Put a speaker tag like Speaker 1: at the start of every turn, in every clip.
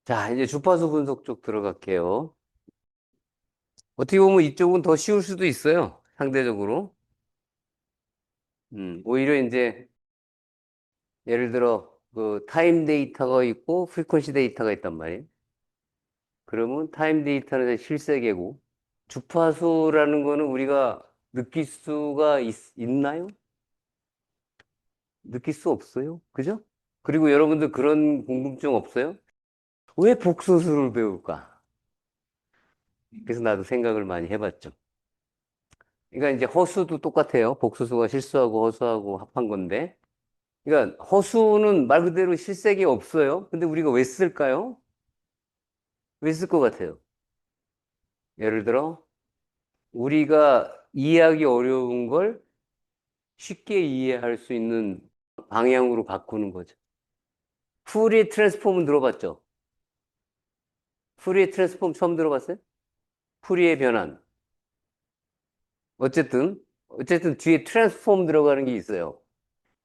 Speaker 1: 자, 이제 주파수 분석 쪽 들어갈게요. 어떻게 보면 이쪽은 더 쉬울 수도 있어요. 상대적으로. 오히려 이제 예를 들어 그 타임 데이터가 있고 프리퀀시 데이터가 있단 말이에요. 그러면 타임 데이터는 실세계고 주파수라는 거는 우리가 느낄 수가 있나요? 느낄 수 없어요. 그죠? 그리고 여러분들 그런 궁금증 없어요? 왜 복소수를 배울까? 그래서 나도 생각을 많이 해봤죠. 그러니까 이제 허수도 똑같아요. 복소수가 실수하고 허수하고 합한 건데. 그러니까 허수는 말 그대로 실색이 없어요. 근데 우리가 왜 쓸까요? 왜 쓸 것 같아요? 예를 들어 우리가 이해하기 어려운 걸 쉽게 이해할 수 있는 방향으로 바꾸는 거죠. 푸리에 트랜스폼은 들어봤죠? 푸리에 트랜스폼 처음 들어봤어요? 푸리에 변환. 어쨌든 뒤에 트랜스폼 들어가는 게 있어요.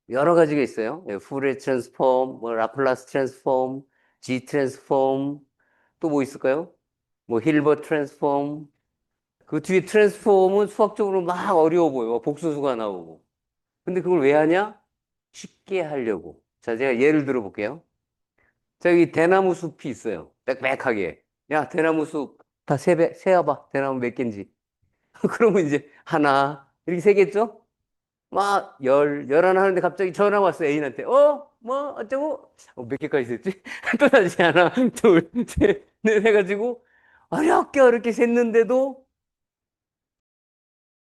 Speaker 1: 여러 가지가 있어요. 푸리에 트랜스폼, 뭐 라플라스 트랜스폼, G 트랜스폼, 또 뭐 있을까요? 뭐 힐버트 트랜스폼. 그 뒤에 트랜스폼은 수학적으로 막 어려워 보여. 복소수가 나오고. 근데 그걸 왜 하냐? 쉽게 하려고. 자, 제가 예를 들어 볼게요. 자, 여기 대나무 숲이 있어요. 빽빽하게. 야, 대나무 숲 다 세어봐. 대나무 몇 개인지. 그러면 이제 하나, 이렇게 세겠죠? 막 열하나 하는데 갑자기 전화 왔어, 애인한테. 뭐, 어쩌고? 몇 개까지 셌지? 또 다시 하나, 둘, 셋, 넷 해가지고 어렵게 셌는데도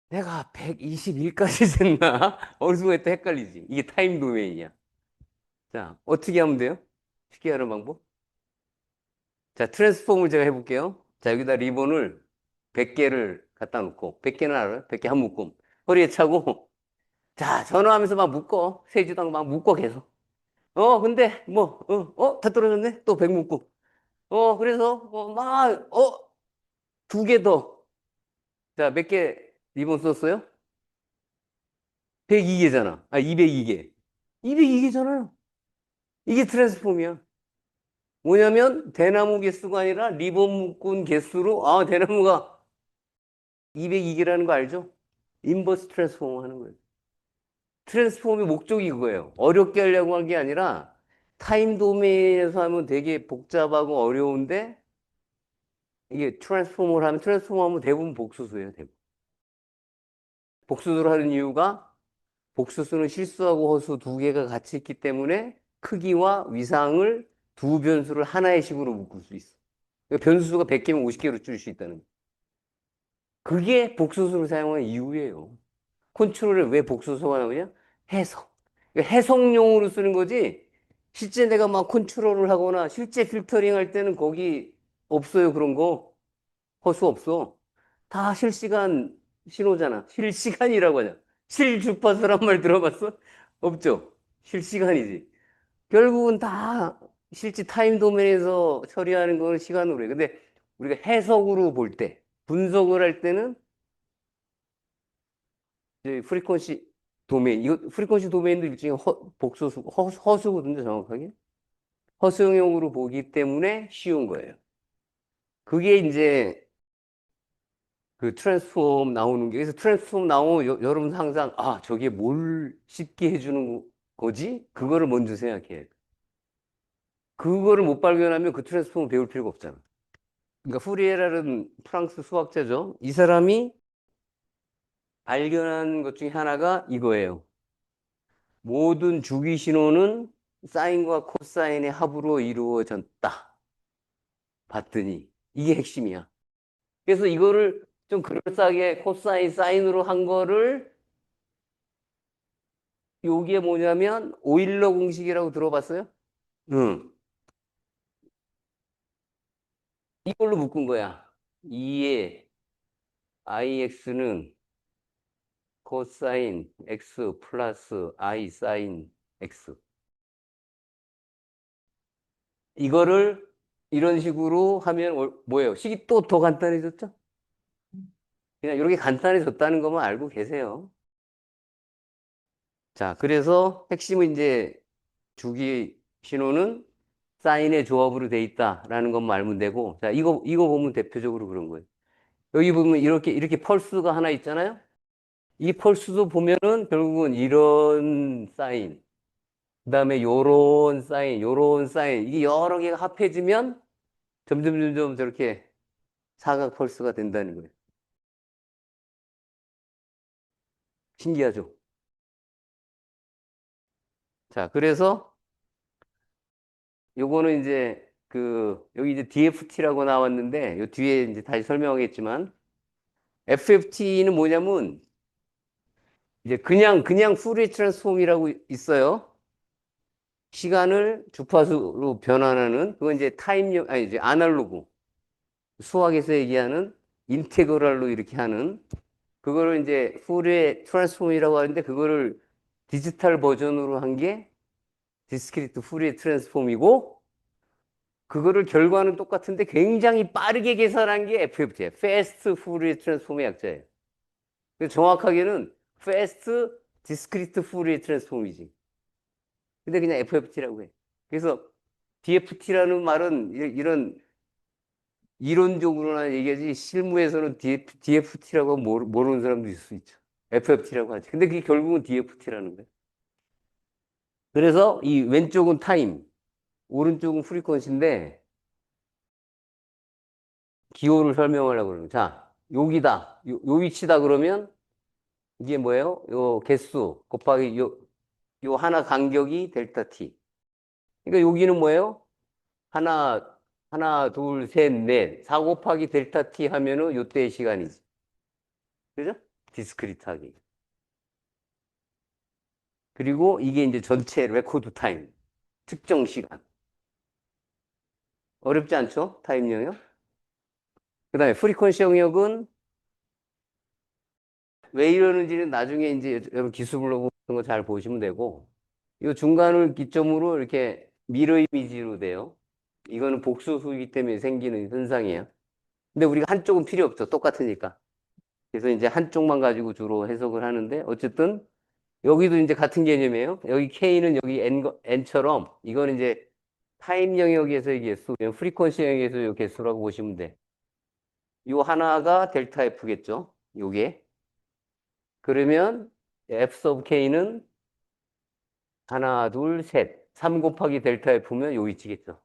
Speaker 1: 내가 121까지 셌나? 어느 순간에 또 헷갈리지. 이게 타임 도메인이야. 자, 어떻게 하면 돼요? 쉽게 하는 방법? 자, 트랜스폼을 제가 해볼게요. 자, 여기다 리본을 100개를 갖다 놓고, 100개는 알아요? 100개 한 묶음. 허리에 차고, 자, 전화하면서 막 묶어. 세지도 않고 막 묶어 계속. 근데, 뭐, 다 떨어졌네? 또 100 묶고. 그래서, 두 개 더. 자, 몇 개 리본 썼어요? 102개잖아. 202개. 202개잖아요. 이게 트랜스폼이야. 뭐냐면 대나무 개수가 아니라 리본 묶은 개수로 대나무가 202개라는 거 알죠? 인버스 트랜스폼 하는 거예요. 트랜스폼의 목적이 그거예요. 어렵게 하려고 한 게 아니라 타임 도메인에서 하면 되게 복잡하고 어려운데 이게 트랜스폼을 하면 트랜스폼 하면 대부분 복수수예요. 대부분. 복수수를 하는 이유가 복수수는 실수하고 허수 두 개가 같이 있기 때문에 크기와 위상을 두 변수를 하나의 식으로 묶을 수 있어. 그러니까 변수수가 100개면 50개로 줄일 수 있다는 거예요. 그게 복수수를 사용한 이유예요. 컨트롤을 왜 복수수가 나오냐? 해석. 그러니까 해석용으로 쓰는 거지. 실제 내가 막 컨트롤을 하거나 실제 필터링 할 때는 거기 없어요. 그런 거. 허수 없어. 다 실시간 신호잖아. 실시간이라고 하냐. 실주파수란 말 들어봤어? 없죠? 실시간이지. 결국은 다 실제 타임 도메인에서 처리하는 거는 시간으로 해. 근데 우리가 해석으로 볼 때, 분석을 할 때는 이제 프리퀀시 도메인, 이거 프리퀀시 도메인도 일종의 허수거든요, 정확하게. 허수용으로 보기 때문에 쉬운 거예요. 그게 이제 그 트랜스폼 나오는 게, 그래서 트랜스폼 나오면 여러분 항상, 저게 뭘 쉽게 해주는 거지? 그거를 먼저 생각해야 돼. 그거를 못 발견하면 그 트랜스폼을 배울 필요가 없잖아. 그러니까 후리에라는 프랑스 수학자죠. 이 사람이 발견한 것 중에 하나가 이거예요. 모든 주기 신호는 사인과 코사인의 합으로 이루어졌다. 봤더니 이게 핵심이야. 그래서 이거를 좀 그럴싸하게 코사인, 사인으로 한 거를 요게 뭐냐면 오일러 공식이라고 들어봤어요? 응. 이걸로 묶은 거야. 2의 ix는 코사인 x 플러스 i 사인 x. 이거를 이런 식으로 하면 뭐예요? 식이 또 더 간단해졌죠? 그냥 이렇게 간단해졌다는 것만 알고 계세요. 자, 그래서 핵심은 이제 주기 신호는 사인의 조합으로 돼 있다라는 것만 알면 되고, 자, 이거 보면 대표적으로 그런 거예요. 여기 보면 이렇게 펄스가 하나 있잖아요? 이 펄스도 보면은 결국은 이런 사인, 그 다음에 요런 사인, 요런 사인, 이게 여러 개가 합해지면 점점 저렇게 사각 펄스가 된다는 거예요. 신기하죠? 자, 그래서 요거는 이제 여기 이제 DFT라고 나왔는데, 요 뒤에 이제 다시 설명하겠지만, FFT는 뭐냐면, 이제 그냥 ফু리에 트랜스폼이라고 있어요. 시간을 주파수로 변환하는, 그건 이제 아니, 이제 아날로그. 수학에서 얘기하는 인테그랄로 이렇게 하는, 그거를 이제 ফু리에 트랜스폼이라고 하는데, 그거를 디지털 버전으로 한 게 디스크리트 ফু리에 트랜스폼이고, 그거를 결과는 똑같은데 굉장히 빠르게 계산한 게 FFT예요. Fast Fourier Transform의 약자예요. 그래서 정확하게는 Fast Discrete Fourier Transform이지. 근데 그냥 FFT라고 해. 그래서 DFT라는 말은 이런 이론적으로나 얘기하지 실무에서는 DFT라고 모르는 사람도 있을 수 있죠. FFT라고 하지. 근데 그게 결국은 DFT라는 거예요. 그래서 이 왼쪽은 타임, 오른쪽은 프리퀀시인데 기호를 설명하려고 그러는 거예요. 자, 여기다. 요 위치다 그러면 이게 뭐예요? 요 개수 곱하기 요 하나 간격이 델타 t. 그러니까 여기는 뭐예요? 하나, 둘, 셋, 넷. 4 곱하기 델타 t 하면은 요때의 시간이지. 그죠? 디스크리트하게. 그리고 이게 이제 전체 레코드 타임. 특정 시간. 어렵지 않죠? 타임 영역. 그다음에 프리퀀시 영역은 왜 이러는지는 나중에 이제 여러분 기술 블로그 같은 거 잘 보시면 되고, 이 중간을 기점으로 이렇게 미러 이미지로 돼요. 이거는 복수수이기 때문에 생기는 현상이에요. 근데 우리가 한쪽은 필요 없죠. 똑같으니까. 그래서 이제 한쪽만 가지고 주로 해석을 하는데, 어쨌든 여기도 이제 같은 개념이에요. 여기 K는 여기 N처럼 이거는 이제 타임 영역에서의 개수, 프리퀀시 영역에서의 개수라고 보시면 돼. 요 하나가 델타 F겠죠. 요게. 그러면 F sub K는 하나, 둘, 셋. 3 곱하기 델타 F면 요 위치겠죠.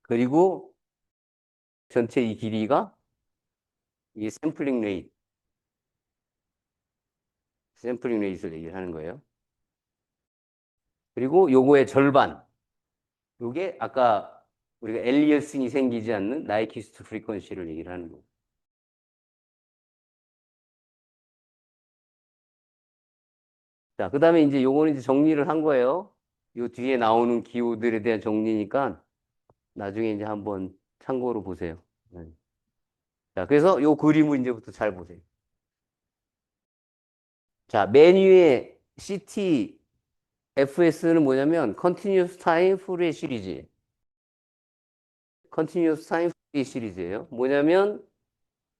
Speaker 1: 그리고 전체 이 길이가 이 샘플링 레이트를 얘기를 하는 거예요. 그리고 요거의 절반. 요게 아까 우리가 엘리어슨이 생기지 않는 나이키스트 프리퀀시를 얘기를 하는 거예요. 자, 그 다음에 이제 요거는 이제 정리를 한 거예요. 요 뒤에 나오는 기호들에 대한 정리니까 나중에 이제 한번 참고로 보세요. 네. 자, 그래서 요 그림을 이제부터 잘 보세요. 자, 맨 위에 CTFS는 뭐냐면 Continuous Time Fourier 시리즈. Continuous Time Fourier 시리즈예요. 뭐냐면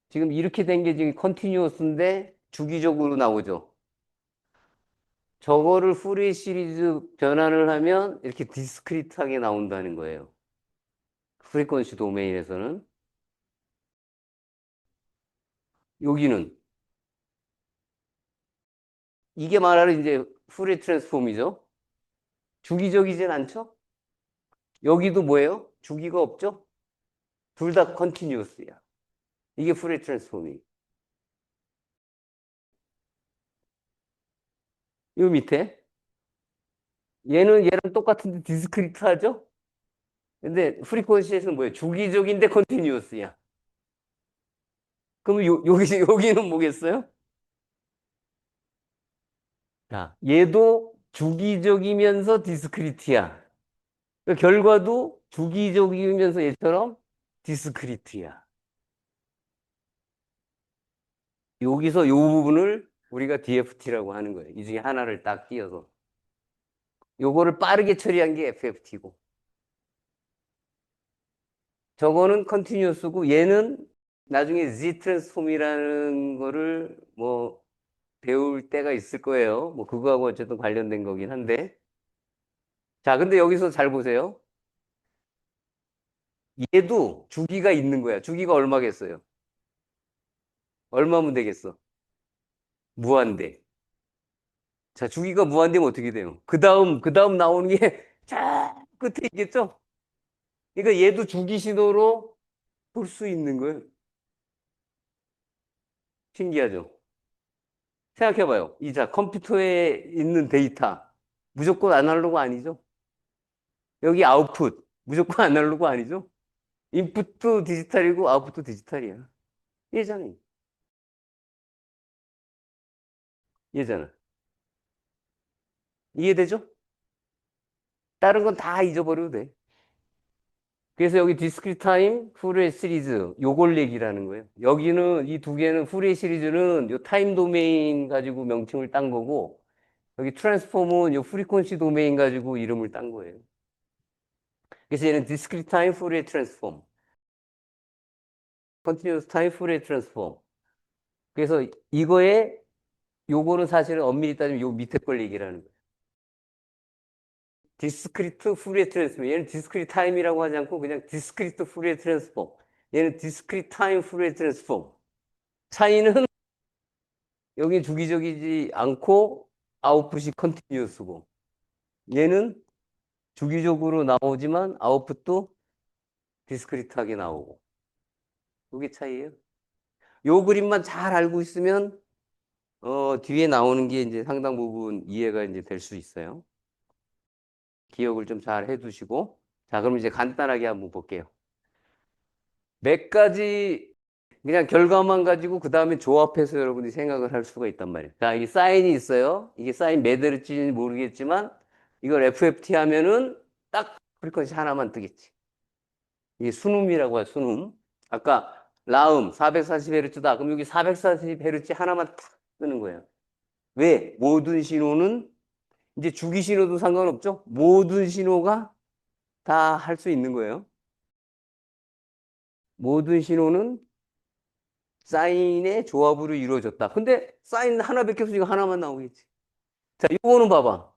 Speaker 1: 지금 이렇게 된 게 지금 컨티뉴어스인데 주기적으로 나오죠. 저거를 ফু리에 시리즈 변환을 하면 이렇게 디스크리트하게 나온다는 거예요. 프리퀀시 도메인에서는. 여기는 이게 말하는 이제 ফু리에 트랜스폼이죠. 주기적이진 않죠? 여기도 뭐예요? 주기가 없죠? 둘 다 컨티뉴어스야. 이게 ফু리에 트랜스폼이. 요 밑에 얘랑 똑같은데 디스크리트하죠? 근데 프리퀀시에서는 뭐예요? 주기적인데 컨티뉴어스야. 그럼 여기는 뭐겠어요? 자, 얘도 주기적이면서 디스크리트야. 그 결과도 주기적이면서 얘처럼 디스크리트야. 여기서 요 부분을 우리가 DFT라고 하는 거예요. 이 중에 하나를 딱 띄어서. 요거를 빠르게 처리한 게 FFT고. 저거는 컨티뉴어스고 얘는 나중에 Z 트랜스폼이라는 거를 뭐 배울 때가 있을 거예요. 뭐 그거하고 어쨌든 관련된 거긴 한데. 자, 근데 여기서 잘 보세요. 얘도 주기가 있는 거야. 주기가 얼마겠어요? 얼마면 되겠어? 무한대. 자, 주기가 무한대면 어떻게 돼요? 그 다음 나오는 게 저 끝에 있겠죠? 그러니까 얘도 주기 신호로 볼 수 있는 거예요. 신기하죠? 생각해봐요. 자, 컴퓨터에 있는 데이터. 무조건 아날로그 아니죠? 여기 아웃풋. 무조건 아날로그 아니죠? 인풋도 디지털이고 아웃풋도 디지털이야. 얘잖아요. 얘잖아. 이해되죠? 다른 건 다 잊어버려도 돼. 그래서 여기 디스크리트 타임, 후레 시리즈, 요걸 얘기라는 거예요. 여기는 이 두 개는 후레 시리즈는 요 타임 도메인 가지고 명칭을 딴 거고, 여기 트랜스폼은 요 프리퀀시 도메인 가지고 이름을 딴 거예요. 그래서 얘는 디스크리트 타임, 후레 트랜스폼, 컨티뉴어스 타임, 후레 트랜스폼. 그래서 이거에 요거는 사실은 엄밀히 따지면 요 밑에 걸 얘기라는 거예요. 디스크리트 후리에 트랜스폼. 얘는 디스크리트 타임이라고 하지 않고 그냥 디스크리트 후리에 트랜스폼. 얘는 디스크리트 타임 후리에 트랜스폼. 차이는 여기 주기적이지 않고 아웃풋이 컨티뉴어스고 얘는 주기적으로 나오지만 아웃풋도 디스크리트하게 나오고 그게 차이예요. 요 그림만 잘 알고 있으면 뒤에 나오는 게 이제 상당 부분 이해가 이제 될 수 있어요. 기억을 좀 잘 해두시고 자 그럼 이제 간단하게 한번 볼게요. 몇 가지 그냥 결과만 가지고 그 다음에 조합해서 여러분이 생각을 할 수가 있단 말이에요. 자, 이게 사인이 있어요. 이게 사인 몇 대를지는 모르겠지만 이걸 FFT 하면은 딱 프리퀀시 하나만 뜨겠지. 이게 순음이라고 해요, 순음. 아까 라음 440Hz다. 그럼 여기 440Hz 하나만 탁 뜨는 거예요. 왜? 모든 신호는 이제 주기 신호도 상관없죠. 모든 신호가 다 할 수 있는 거예요. 모든 신호는 사인의 조합으로 이루어졌다. 근데 사인 하나밖에 없으니까 하나만 나오겠지. 자, 이거는 봐봐.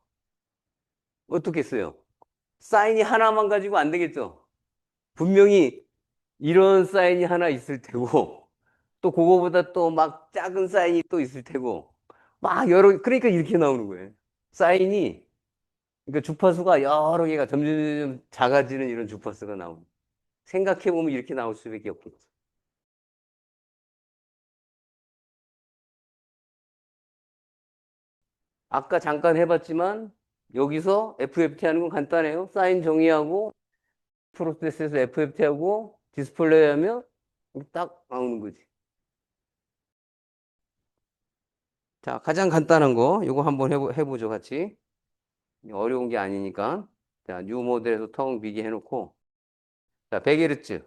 Speaker 1: 어떻게 써요? 사인이 하나만 가지고 안 되겠죠? 분명히 이런 사인이 하나 있을 테고, 또 그거보다 또 막 작은 사인이 또 있을 테고, 막 그러니까 이렇게 나오는 거예요. 사인이, 그러니까 주파수가 여러 개가 점점 작아지는 이런 주파수가 나오는. 생각해보면 이렇게 나올 수밖에 없겠죠. 아까 잠깐 해봤지만, 여기서 FFT 하는 건 간단해요. 사인 정의하고, 프로세스에서 FFT하고 디스플레이 하면 딱 나오는 거지. 자, 가장 간단한 거, 이거 한번 해보죠, 같이. 어려운 게 아니니까. 자, 뉴 모델에서 텅 비게 해놓고. 자, 100Hz.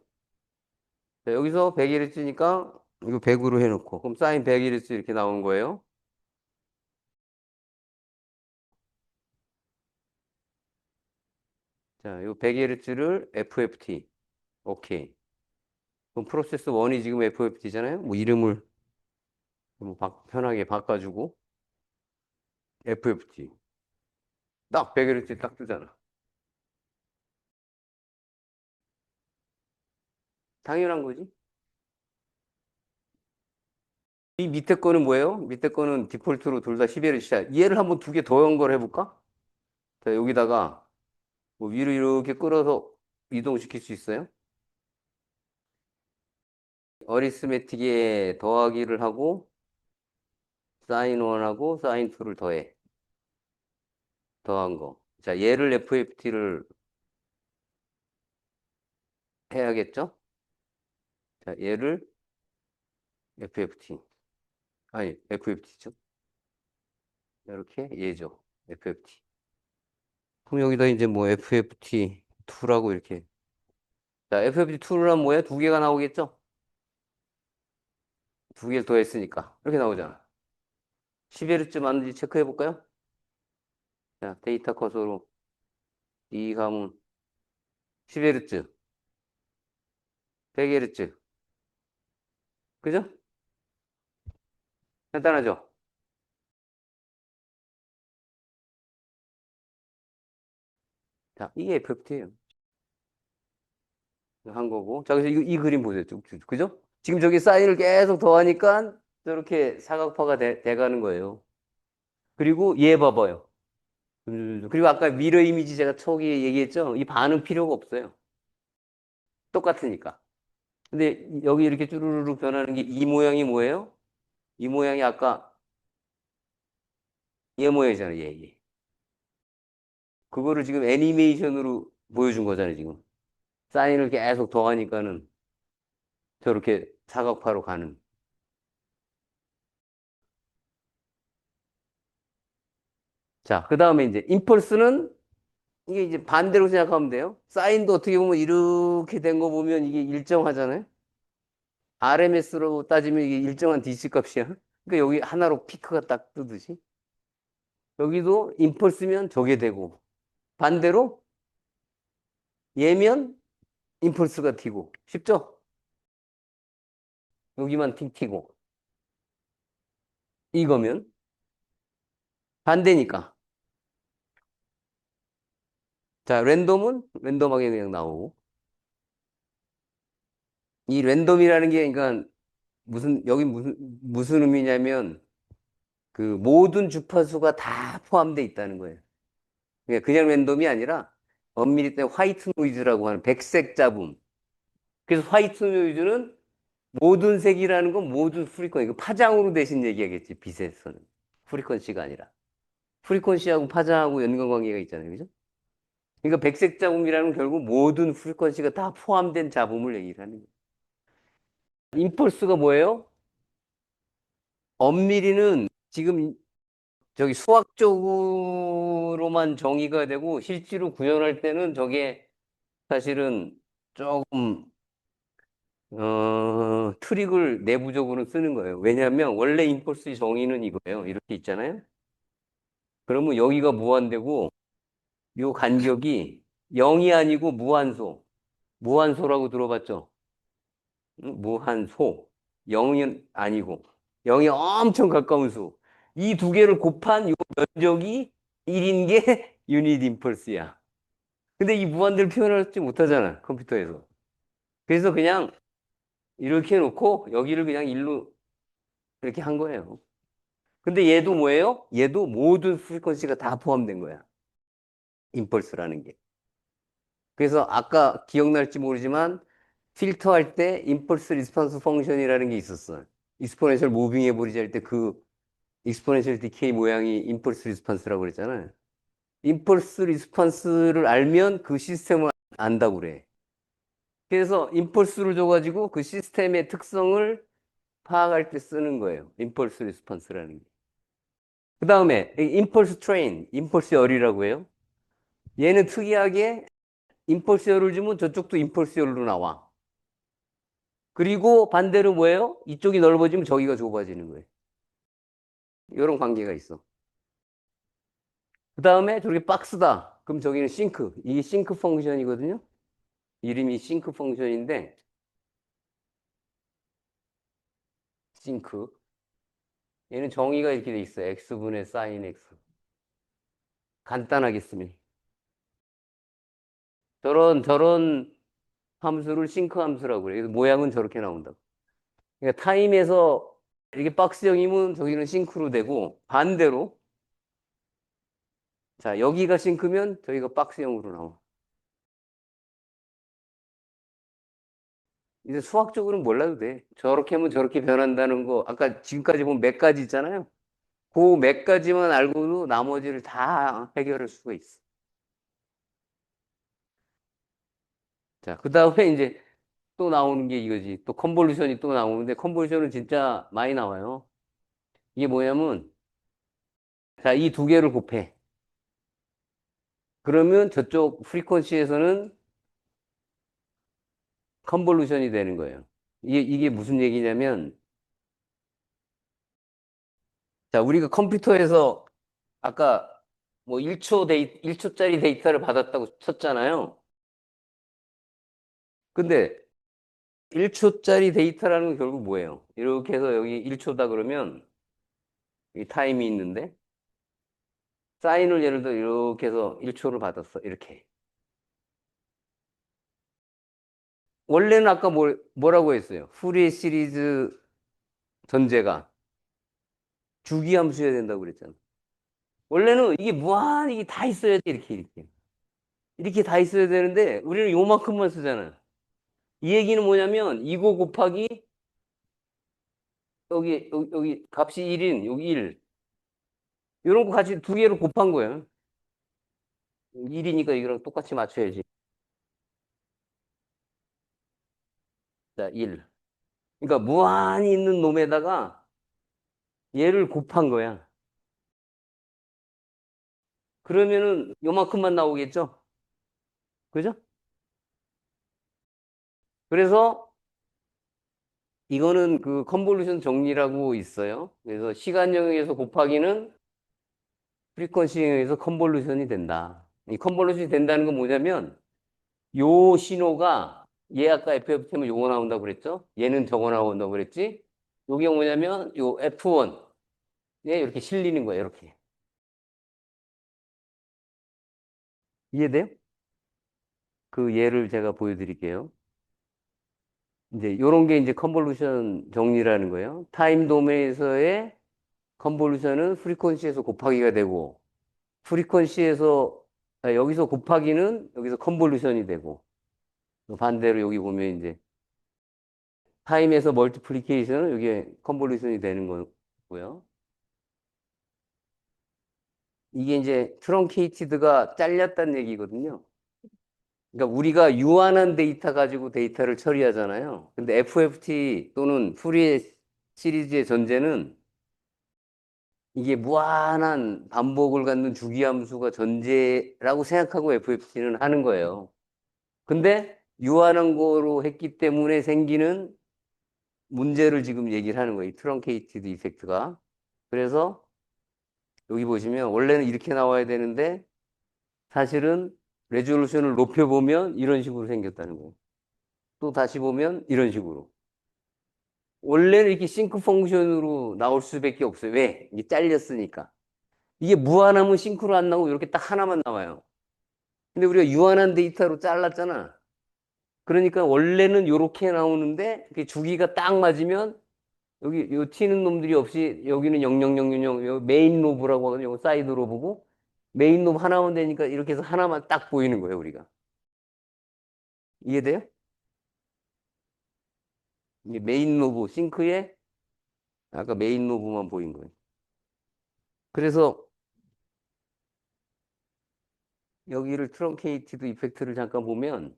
Speaker 1: 자, 여기서 100Hz니까 이거 100으로 해놓고. 그럼 사인 100Hz 이렇게 나오는 거예요. 자, 이 100Hz를 FFT. 오케이. 그럼 프로세스 1이 지금 FFT잖아요. 뭐 이름을 뭐 편하게 바꿔주고. FFT. 딱 100Hz 딱 뜨잖아. 당연한 거지. 이 밑에 거는 뭐예요? 밑에 거는 디폴트로 둘 다 11을 얘를 한번 두 개 더 연결해 볼까? 자, 여기다가 뭐 위로 이렇게 끌어서 이동시킬 수 있어요? 어리스메틱에 더하기를 하고 사인 1하고 사인 2를 더해. 더한 거. 자, 얘를 FFT를 해야겠죠? 자, 얘를 FFT. 아니, FFT죠. 이렇게 얘죠. FFT. 그럼 여기다 이제 뭐 FFT2라고 이렇게. 자, FFT2를 하면 뭐야? 두 개가 나오겠죠? 두 개를 더했으니까. 이렇게 나오잖아. 11쯤 맞는지 체크해 볼까요? 자, 데이터 컷으로 이 가문 11쯤, 100Hz. 그죠? 간단하죠? 자, 이게 FFT예요. 한 거고. 자, 그래서 이 그림 보세요. 쭉쭉. 그죠? 지금 저기 사인을 계속 더하니까 저렇게 사각파가 돼가는 거예요. 그리고 얘 봐봐요. 그리고 아까 미러 이미지 제가 초기에 얘기했죠? 이 반은 필요가 없어요. 똑같으니까. 근데 여기 이렇게 쭈루루루 변하는 게 이 모양이 뭐예요? 이 모양이 아까 얘 모양이잖아요. 얘. 그거를 지금 애니메이션으로 보여준 거잖아요. 지금. 사인을 계속 더하니까는 저렇게 사각파로 가는. 자, 그 다음에 이제 임펄스는 이게 이제 반대로 생각하면 돼요. 사인도 어떻게 보면 이렇게 된 거 보면 이게 일정하잖아요. RMS로 따지면 이게 일정한 DC 값이야. 그러니까 여기 하나로 피크가 딱 뜨듯이. 여기도 임펄스면 저게 되고 반대로 얘면 임펄스가 튀고 쉽죠? 여기만 틱 튀고 이거면 반대니까. 자, 랜덤은 랜덤하게 그냥 나오고 이 랜덤이라는 게 그러니까 여기 무슨 의미냐면 그 모든 주파수가 다 포함되어 있다는 거예요. 그냥 랜덤이 아니라 엄밀히 때문에 화이트 노이즈라고 하는 백색 잡음. 그래서 화이트 노이즈는 모든 색이라는 건 모든 프리퀀시, 이거 파장으로 대신 얘기하겠지, 빛에서는. 프리퀀시가 아니라. 프리퀀시하고 파장하고 연관관계가 있잖아요. 그죠? 그러니까 백색 잡음이라는 건 결국 모든 프리퀀시가 다 포함된 잡음을 얘기를 하는 거예요. 임펄스가 뭐예요? 엄밀히는 지금 저기 수학적으로만 정의가 되고 실제로 구현할 때는 저게 사실은 조금 트릭을 내부적으로 쓰는 거예요. 왜냐하면 원래 임펄스의 정의는 이거예요. 이렇게 있잖아요. 그러면 여기가 무한대고 요 간격이 0이 아니고 무한소. 무한소라고 들어봤죠? 응? 무한소. 0이 아니고 0이 엄청 가까운 수. 이 두 개를 곱한 요 면적이 1인 게 유닛 임펄스야. 근데 이 무한대를 표현하지 못하잖아, 컴퓨터에서. 그래서 그냥 이렇게 해놓고 여기를 그냥 일로 이렇게 한 거예요. 근데 얘도 뭐예요? 얘도 모든 프리퀀시가 다 포함된 거야. 임펄스라는 게. 그래서 아까 기억날지 모르지만 필터할 때 임펄스 리스폰스 펑션이라는 게 있었어. 익스포넨셜 무빙 에버리지 할 때 그 익스포넨셜 디케이 모양이 임펄스 리스폰스라고 그랬잖아요. 임펄스 리스폰스를 알면 그 시스템을 안다고 그래. 그래서 임펄스를 줘가지고 그 시스템의 특성을 파악할 때 쓰는 거예요. 임펄스 리스폰스라는 게. 그 다음에 임펄스 트레인, 임펄스 열이라고 해요. 얘는 특이하게 임펄스 열을 주면 저쪽도 임펄스 열로 나와. 그리고 반대로 뭐예요? 이쪽이 넓어지면 저기가 좁아지는 거예요. 이런 관계가 있어. 그 다음에 저기 박스다. 그럼 저기는 싱크. 이게 싱크 펑션이거든요. 이름이 싱크 펑션인데, 싱크. 얘는 정의가 이렇게 돼 있어요. x분의 사인 x. 간단하게 쓰면. 저런 함수를 싱크 함수라고 그래요. 그래서 모양은 저렇게 나온다고. 그러니까 타임에서 이게 박스형이면 저기는 싱크로 되고 반대로 자 여기가 싱크면 저기가 박스형으로 나와. 이제 수학적으로는 몰라도 돼. 저렇게 하면 저렇게 변한다는 거 아까 지금까지 본 몇 가지 있잖아요. 그 몇 가지만 알고도 나머지를 다 해결할 수가 있어. 자, 그 다음에 이제 또 나오는 게 이거지. 또 컨볼루션이 또 나오는데 컨볼루션은 진짜 많이 나와요. 이게 뭐냐면 자, 이 두 개를 곱해. 그러면 저쪽 프리퀀시에서는 컨볼루션이 되는 거예요. 이게 무슨 얘기냐면, 자, 우리가 컴퓨터에서 아까 뭐 1초짜리 데이터를 받았다고 쳤잖아요. 근데 1초짜리 데이터라는 건 결국 뭐예요? 이렇게 해서 여기 1초다 그러면 이 타임이 있는데, 사인을 예를 들어 이렇게 해서 1초를 받았어. 이렇게. 원래는 아까 뭐라고 했어요? 후리에 시리즈 전제가 주기함수여야 된다고 그랬잖아. 원래는 이게 무한, 이게 다 있어야 돼, 이렇게, 이렇게. 이렇게 다 있어야 되는데, 우리는 요만큼만 쓰잖아. 이 얘기는 뭐냐면, 이거 곱하기, 여기 값이 1인, 여기 1. 이런 거 같이 두 개로 곱한 거야. 1이니까 이거랑 똑같이 맞춰야지. 자, 1. 그러니까 무한히 있는 놈에다가 얘를 곱한 거야. 그러면은 요만큼만 나오겠죠? 그죠? 그래서 이거는 그 컨볼루션 정리라고 있어요. 그래서 시간 영역에서 곱하기는 프리퀀시 영역에서 컨볼루션이 된다. 이 컨볼루션이 된다는 건 뭐냐면 요 신호가 얘 아까 FFT면 요거 나온다고 그랬죠? 얘는 저거 나온다고 그랬지? 요게 뭐냐면 요 F1에 이렇게 실리는 거예요. 이렇게. 이해돼요? 그 예를 제가 보여드릴게요. 이제 요런 게 이제 컨볼루션 정리라는 거예요. 타임 도메인에서의 컨볼루션은 프리퀀시에서 곱하기가 되고 프리퀀시에서 여기서 곱하기는 여기서 컨볼루션이 되고 반대로 여기 보면 이제 타임에서 멀티플리케이션은 이게 컨볼루션이 되는 거고요. 이게 이제 트렁케이티드가 잘렸다는 얘기거든요. 그러니까 우리가 유한한 데이터 가지고 데이터를 처리하잖아요. 근데 FFT 또는 푸리에 시리즈의 전제는 이게 무한한 반복을 갖는 주기함수가 전제라고 생각하고 FFT는 하는 거예요. 근데 유한한 거로 했기 때문에 생기는 문제를 지금 얘기를 하는 거예요. 이 트렁케이티드 이펙트가. 그래서 여기 보시면 원래는 이렇게 나와야 되는데 사실은 레졸루션을 높여보면 이런 식으로 생겼다는 거예요. 또 다시 보면 이런 식으로. 원래는 이렇게 싱크 펑션으로 나올 수밖에 없어요. 왜? 이게 잘렸으니까. 이게 무한하면 싱크로 안 나오고 이렇게 딱 하나만 나와요. 근데 우리가 유한한 데이터로 잘랐잖아. 그러니까 원래는 이렇게 나오는데 그 주기가 딱 맞으면 여기 요 튀는 놈들이 없이 여기는 00000 요 메인 로브라고 하거든요. 요 사이드 로브고 메인 로브 하나만 되니까 이렇게 해서 하나만 딱 보이는 거예요, 우리가. 이해돼요? 이게 메인 로브 싱크에 아까 메인 로브만 보인 거예요. 그래서 여기를 트렁케이티드 이펙트를 잠깐 보면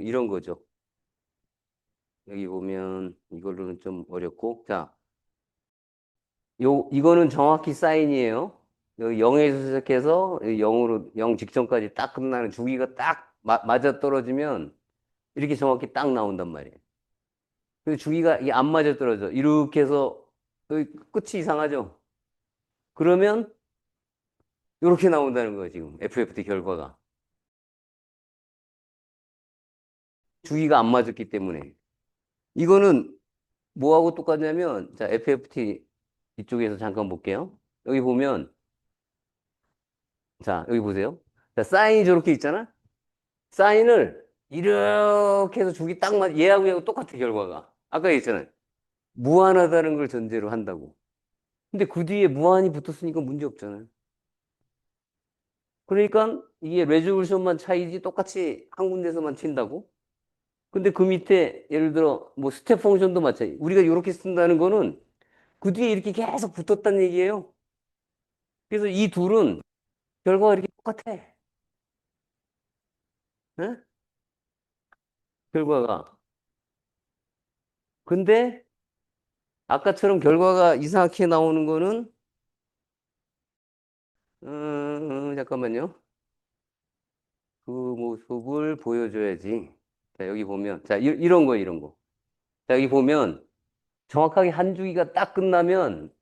Speaker 1: 이런 거죠. 여기 보면 이걸로는 좀 어렵고 자, 이거는 정확히 사인이에요. 여기 0에서 시작해서 0으로 0 직전까지 딱 끝나는 주기가 딱 맞아 떨어지면 이렇게 정확히 딱 나온단 말이에요. 그 주기가 이게 안 맞아 떨어져. 이렇게 해서 여기 끝이 이상하죠. 그러면 이렇게 나온다는 거예요, 지금. FFT 결과가. 주기가 안 맞았기 때문에. 이거는 뭐하고 똑같냐면, 자, FFT 이쪽에서 잠깐 볼게요. 여기 보면, 자, 여기 보세요. 자, 사인이 저렇게 있잖아? 사인을 이렇게 해서 주기 딱 얘하고 얘하고 똑같아, 결과가. 아까 얘기했잖아요. 무한하다는 걸 전제로 한다고. 근데 그 뒤에 무한이 붙었으니까 문제 없잖아요. 그러니까 이게 레졸루션만 차이지 똑같이 한 군데서만 튄다고? 근데 그 밑에 예를 들어 뭐 스텝 펑션도 마찬가지. 우리가 이렇게 쓴다는 거는 그 뒤에 이렇게 계속 붙었다는 얘기예요. 그래서 이 둘은 결과가 이렇게 똑같아. 응? 결과가. 근데 아까처럼 결과가 이상하게 나오는 거는 잠깐만요. 그 모습을 보여줘야지. 자, 여기 보면 자, 이런 거 이런 거. 자, 여기 보면 정확하게 한 주기가 딱 끝나면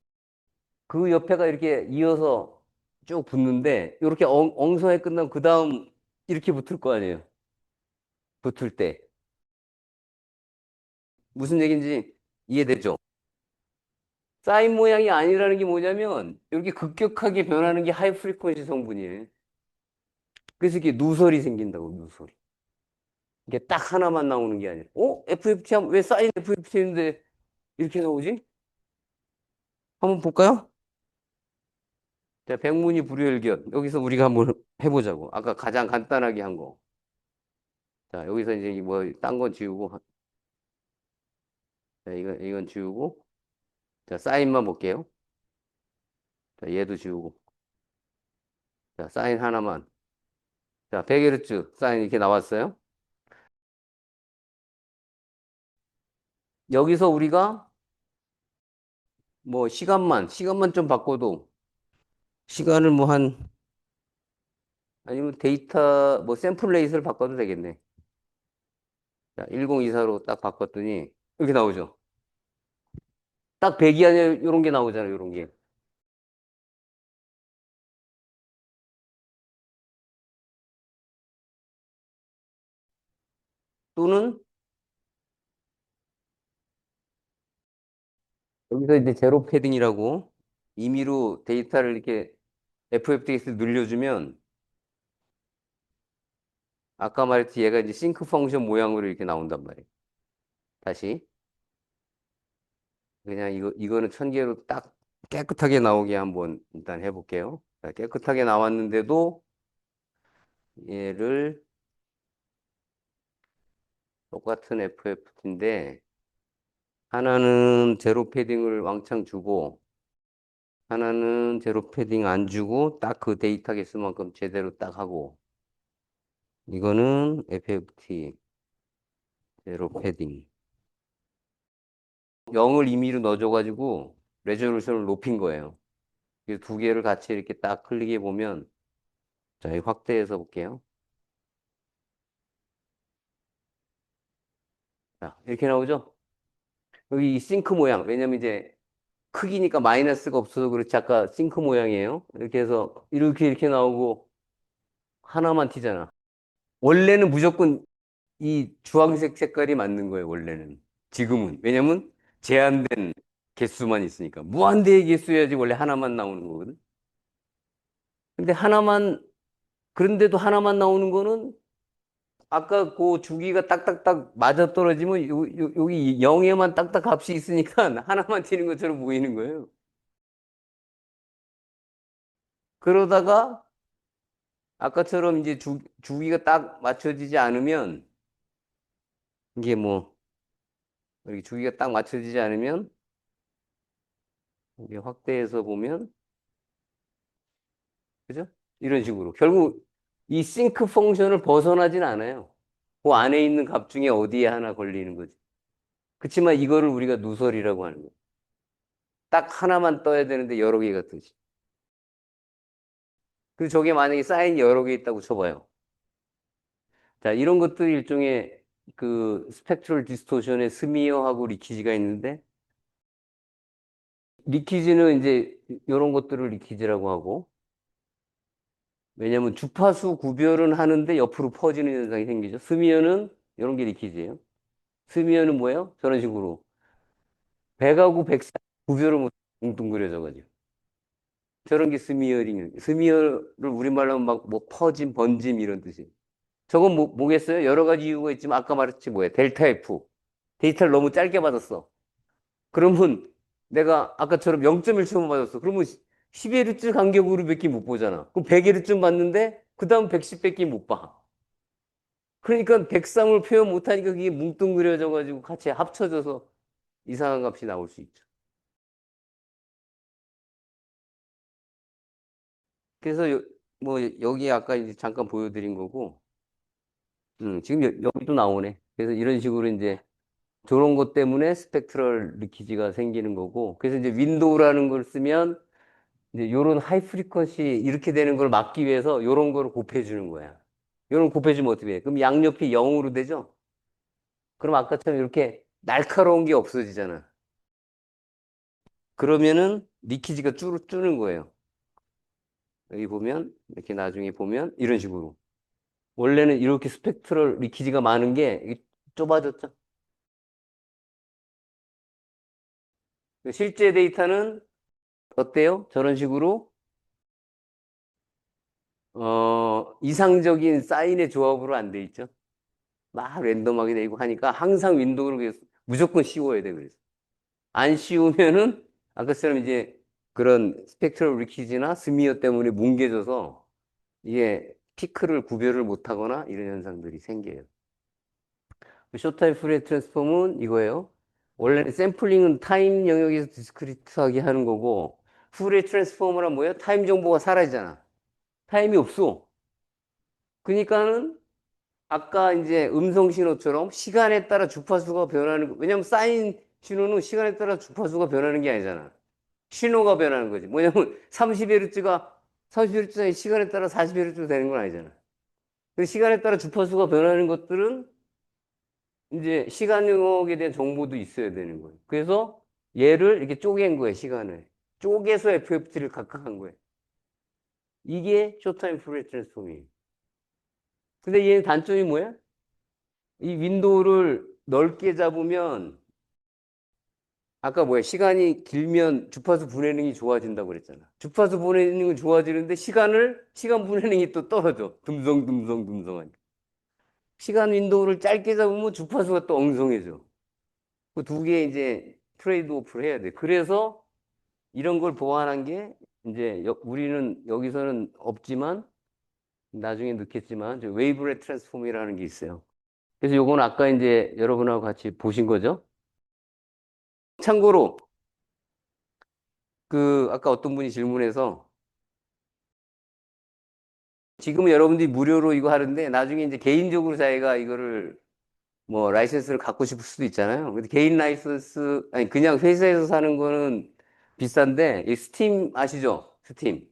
Speaker 1: 그 옆에가 이렇게 이어서 쭉 붙는데 이렇게 엉성하게 끝나면 그 다음 이렇게 붙을 거 아니에요. 붙을 때. 무슨 얘기인지 이해되죠? 사인 모양이 아니라는 게 뭐냐면 이렇게 급격하게 변하는 게 하이 프리퀀시 성분이에요. 그래서 이렇게 누설이 생긴다고 누설이. 이게 딱 하나만 나오는 게 아니라, FFT 하면 왜 사인 FFT인데 이렇게 나오지? 한번 볼까요? 자, 백문이 불여일견. 여기서 우리가 한번 해보자고. 아까 가장 간단하게 한 거. 자, 여기서 이제 뭐, 딴 건 지우고, 자, 이건 지우고, 자, 사인만 볼게요. 자, 얘도 지우고. 자, 사인 하나만. 자, 100Hz 사인 이렇게 나왔어요. 여기서 우리가 뭐, 시간만 좀 바꿔도, 시간을 뭐 아니면 데이터, 뭐, 샘플 레이스를 바꿔도 되겠네. 자, 1024로 딱 바꿨더니, 이렇게 나오죠. 딱 100이 아니라 이런 게 나오잖아요, 이런 게. 또는, 여기서 이제 제로 패딩이라고 임의로 데이터를 이렇게 FFTX에 늘려주면 아까 말했듯이 얘가 이제 싱크 펑션 모양으로 이렇게 나온단 말이에요. 다시 그냥 이거는 1000개로 딱 깨끗하게 나오게 한번 일단 해볼게요. 자, 깨끗하게 나왔는데도 얘를 똑같은 FFT인데 하나는 제로 패딩을 왕창 주고 하나는 제로 패딩 안 주고 딱 그 데이터 개수만큼 제대로 딱 하고 이거는 FFT 제로 패딩 0을 임의로 넣어줘가지고 레조루션을 높인 거예요. 이 두 개를 같이 이렇게 딱 클릭해 보면 자, 이 확대해서 볼게요. 자, 이렇게 나오죠? 여기 이 싱크 모양. 왜냐면 이제 크기니까 마이너스가 없어서 그렇지 아까 싱크 모양이에요. 이렇게 해서 이렇게 나오고 하나만 튀잖아. 원래는 무조건 이 주황색 색깔이 맞는 거예요, 원래는. 지금은. 왜냐면 제한된 개수만 있으니까. 무한대의 개수여야지 원래 하나만 나오는 거거든. 근데 그런데도 하나만 나오는 거는 아까 그 주기가 딱딱딱 맞아떨어지면 여기 0에만 딱딱 값이 있으니까 하나만 튀는 것처럼 보이는 거예요. 그러다가 아까처럼 이제 주기가 딱 맞춰지지 않으면 이게 뭐 여기 주기가 딱 맞춰지지 않으면 이게 확대해서 보면 그죠? 이런 식으로 결국 이 싱크 펑션을 벗어나진 않아요. 그 안에 있는 값 중에 어디에 하나 걸리는 거지. 그렇지만 이거를 우리가 누설이라고 하는 거예요. 딱 하나만 떠야 되는데 여러 개가 뜨지. 그리고 저게 만약에 사인이 여러 개 있다고 쳐봐요. 자, 이런 것도 일종의 그 스펙트럴 디스토션의 스미어하고 리키지가 있는데, 리키지는 이제 이런 것들을 리키지라고 하고, 왜냐면 주파수 구별은 하는데 옆으로 퍼지는 현상이 생기죠. 스미어는 이런 게 리키지예요. 스미어는 뭐예요? 저런 식으로. 100하고 100 구별을 못 뭉뚱그려져가지고. 저런 게 스미어링이에요. 스미어를 우리말로 하면 막 뭐 퍼짐, 번짐 이런 뜻이에요. 저건 뭐겠어요? 여러 가지 이유가 있지만 아까 말했지 뭐예요? 델타 F. 데이터를 너무 짧게 받았어. 그러면 내가 아까처럼 0.1초만 받았어. 그러면 10Hz 간격으로 밖에 못 보잖아. 그럼 100Hz 받는데 그 다음 110밖에 못 봐. 그러니까 백삼을 표현 못하니까 그게 뭉뚱그려져가지고 같이 합쳐져서 이상한 값이 나올 수 있죠. 그래서 뭐 여기 아까 이제 잠깐 보여드린 거고, 지금 여기도 나오네. 그래서 이런 식으로 이제 저런 것 때문에 스펙트럴 리키지가 생기는 거고, 그래서 이제 윈도우라는 걸 쓰면 이제 요런 하이 프리퀀시 이렇게 되는 걸 막기 위해서 요런 거를 곱해 주는 거야. 요런 거 곱해 주면 어떻게 돼? 그럼 양옆이 0으로 되죠? 그럼 아까처럼 이렇게 날카로운 게 없어지잖아. 그러면은 리키지가 줄는 거예요. 여기 보면 이렇게 나중에 보면 이런 식으로. 원래는 이렇게 스펙트럴 리키지가 많은 게 이게 좁아졌죠. 실제 데이터는 어때요? 저런 식으로 이상적인 사인의 조합으로 안 돼 있죠. 막 랜덤하게 되고 하니까 항상 윈도우를 무조건 씌워야 돼. 그래서 안 씌우면은 아까처럼 이제 그런 스펙트럴 리키지나 스미어 때문에 뭉개져서 이게 피크를 구별을 못하거나 이런 현상들이 생겨요. 쇼타입 푸리에 트랜스폼은 이거예요. 원래 샘플링은 타임 영역에서 디스크리트하게 하는 거고 푸리에 트랜스폼은 뭐예요? 타임 정보가 사라지잖아. 타임이 없어. 그러니까는 아까 이제 음성 신호처럼 시간에 따라 주파수가 변하는 거. 왜냐면 사인 신호는 시간에 따라 주파수가 변하는 게 아니잖아. 신호가 변하는 거지. 뭐냐면 30Hz가 30Hz가 시간에 따라 40Hz 되는 건 아니잖아. 그 시간에 따라 주파수가 변하는 것들은 이제 시간 영역에 대한 정보도 있어야 되는 거예요. 그래서 얘를 이렇게 쪼갠 거예요, 시간을. 쪼개서 FFT를 각각한 거예요. 이게 쇼타임 푸리에 트랜스폼이에요. 근데 얘 단점이 뭐야? 이 윈도우를 넓게 잡으면 아까 뭐야? 시간이 길면 주파수 분해능이 좋아진다고 그랬잖아. 주파수 분해능이 좋아지는데 시간 분해능이 또 떨어져. 듬성듬성듬성하니까. 시간 윈도우를 짧게 잡으면 주파수가 또 엉성해져. 그 두 개 이제 트레이드 오프를 해야 돼. 그래서 이런 걸 보완한 게 이제 우리는 여기서는 없지만 나중에 넣겠지만 웨이브렛 트랜스폼이라는 게 있어요. 그래서 요건 아까 이제 여러분하고 같이 보신 거죠. 참고로 그 아까 어떤 분이 질문해서 지금은 여러분들이 무료로 이거 하는데 나중에 이제 개인적으로 자기가 이거를 뭐 라이센스를 갖고 싶을 수도 있잖아요. 근데 개인 라이센스 아니 그냥 회사에서 사는 거는 비싼데 이 스팀 아시죠? 스팀.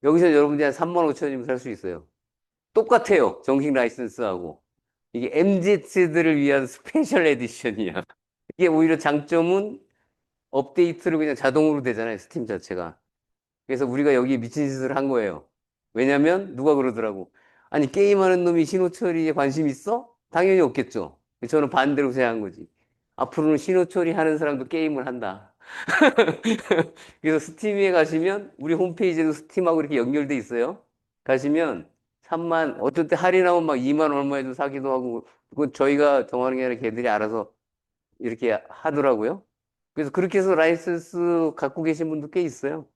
Speaker 1: 여기서 여러분들이 한 3만 5천원이면 살 수 있어요. 똑같아요. 정식 라이센스하고. 이게 MZ들을 위한 스페셜 에디션이야. 이게 오히려 장점은 업데이트를 그냥 자동으로 되잖아요. 스팀 자체가. 그래서 우리가 여기 미친 짓을 한 거예요. 왜냐면 누가 그러더라고. 아니 게임하는 놈이 신호 처리에 관심 있어? 당연히 없겠죠. 저는 반대로 생각한 거지. 앞으로는 신호 처리하는 사람도 게임을 한다. 그래서 스팀에 가시면 우리 홈페이지에도 스팀하고 이렇게 연결돼 있어요. 가시면 3만 어떨 때 할인하면 막 2만 얼마에도 사기도 하고 그건 저희가 정하는 게 아니라 걔들이 알아서 이렇게 하더라고요. 그래서 그렇게 해서 라이센스 갖고 계신 분도 꽤 있어요.